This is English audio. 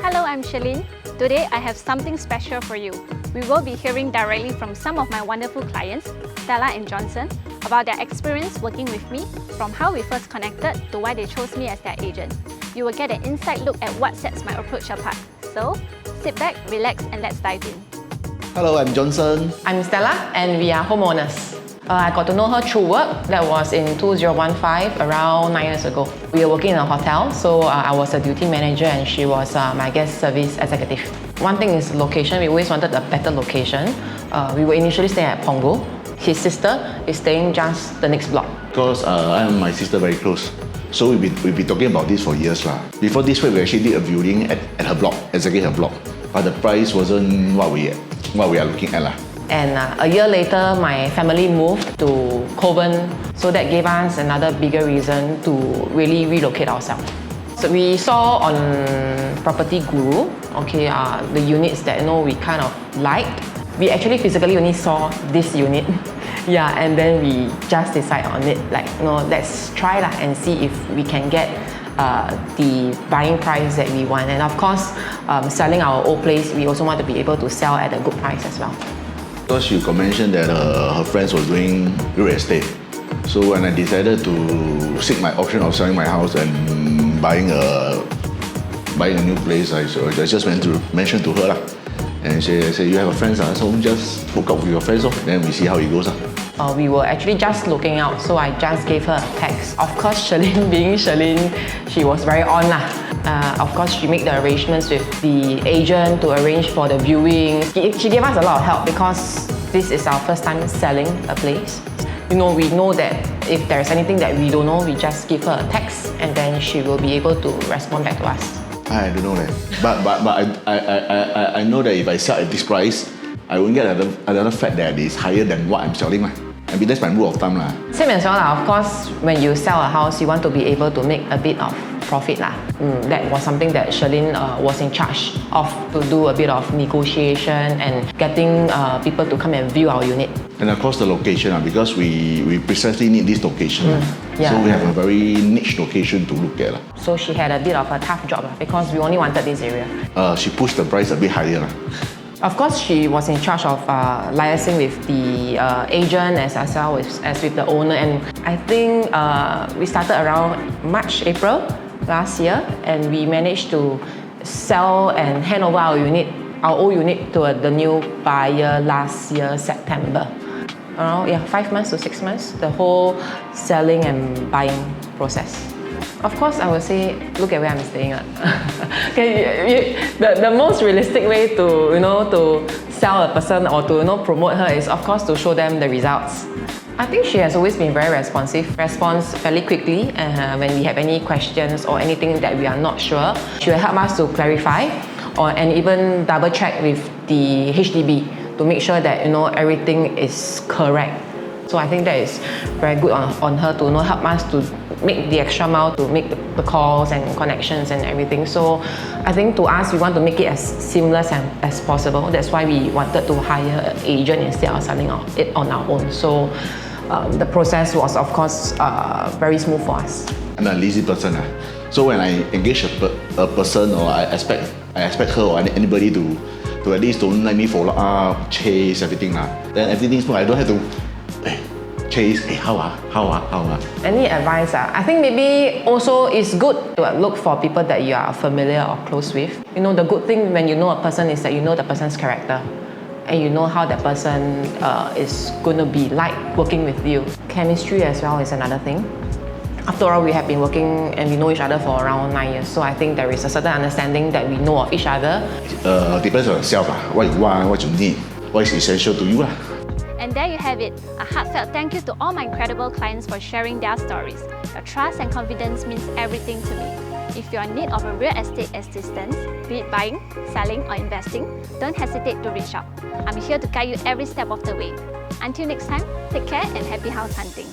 Hello, I'm Shirlene. Today I have something special for you. We will be hearing directly from some of my wonderful clients, Stella and Johnson, about their experience working with me, from how we first connected to why they chose me as their agent. You will get an inside look at what sets my approach apart. So, sit back, relax, and let's dive in. Hello, I'm Johnson. I'm Stella, and we are homeowners. I got to know her through work. That was in 2015, around 9 years ago. We were working in a hotel, so I was a duty manager and she was my guest service executive. One thing is location. We always wanted a better location. We were initially staying at Punggol. His sister is staying just the next block. Because I and my sister very close. So we've been talking about this for years. Before this week, we actually did a viewing at her block, exactly her block. But the price wasn't what we are looking at. And a year later, my family moved to Kovan, so that gave us another bigger reason to really relocate ourselves. So we saw on Property Guru, the units that we kind of liked. We actually physically only saw this unit, and then we just decided on it. Let's try and see if we can get the buying price that we want. And of course, selling our old place, we also want to be able to sell at a good price as well. Because she mentioned that her friends was doing real estate. So when I decided to seek my option of selling my house and buying a new place, I just went to mention to her. And she said, you have a friend, so just hook up with your friends, then we see how it goes. We were actually just looking out, so I just gave her a text. Of course, Shirlene being Shirlene, she was very on. Of course, she made the arrangements with the agent to arrange for the viewing. She gave us a lot of help because this is our first time selling a place. We know that if there's anything that we don't know, we just give her a text and then she will be able to respond back to us. I don't know that. But I know that if I sell at this price, I won't get another flat that is higher than what I'm selling. I mean, that's my rule of thumb. Same as well. Of course, when you sell a house, you want to be able to make a bit of profit. That was something that Shirlene was in charge of, to do a bit of negotiation and getting people to come and view our unit. And of course the location, because we precisely need this location. So we have a very niche location to look at. So she had a bit of a tough job because we only wanted this area. She pushed the price a bit higher. Of course, she was in charge of liaising with the agent as well as with the owner. And I think we started around March, April last year, and we managed to sell and hand over our old unit to the new buyer last year, September. Around 5 months to 6 months, the whole selling and buying process. Of course, I would say, look at where I'm staying at. The most realistic way to sell a person or to promote her is, of course, to show them the results. I think she has always been very responsive, responds fairly quickly when we have any questions or anything that we are not sure. She will help us to clarify and even double check with the HDB to make sure that everything is correct. So I think that is very good on her to help us to make the extra mile to make the calls and connections and everything. So I think to us, we want to make it as seamless as possible. That's why we wanted to hire an agent instead of selling it on our own. So the process was, of course, very smooth for us. I'm a lazy person. So when I engage a person, or I expect her or anybody to at least don't let me follow up, chase everything. Then everything's smooth. I don't have to chase, how. Any advice? I think maybe also it's good to look for people that you are familiar or close with. The good thing when you know a person is that you know the person's character and you know how that person is going to be like working with you. Chemistry as well is another thing. After all, we have been working and we know each other for around 9 years. So I think there is a certain understanding that we know of each other. Depends on yourself, what you want, what you need, what is essential to you. And there you have it, a heartfelt thank you to all my incredible clients for sharing their stories. Your trust and confidence means everything to me. If you're in need of a real estate assistance, be it buying, selling or investing, don't hesitate to reach out. I'm here to guide you every step of the way. Until next time, take care and happy house hunting.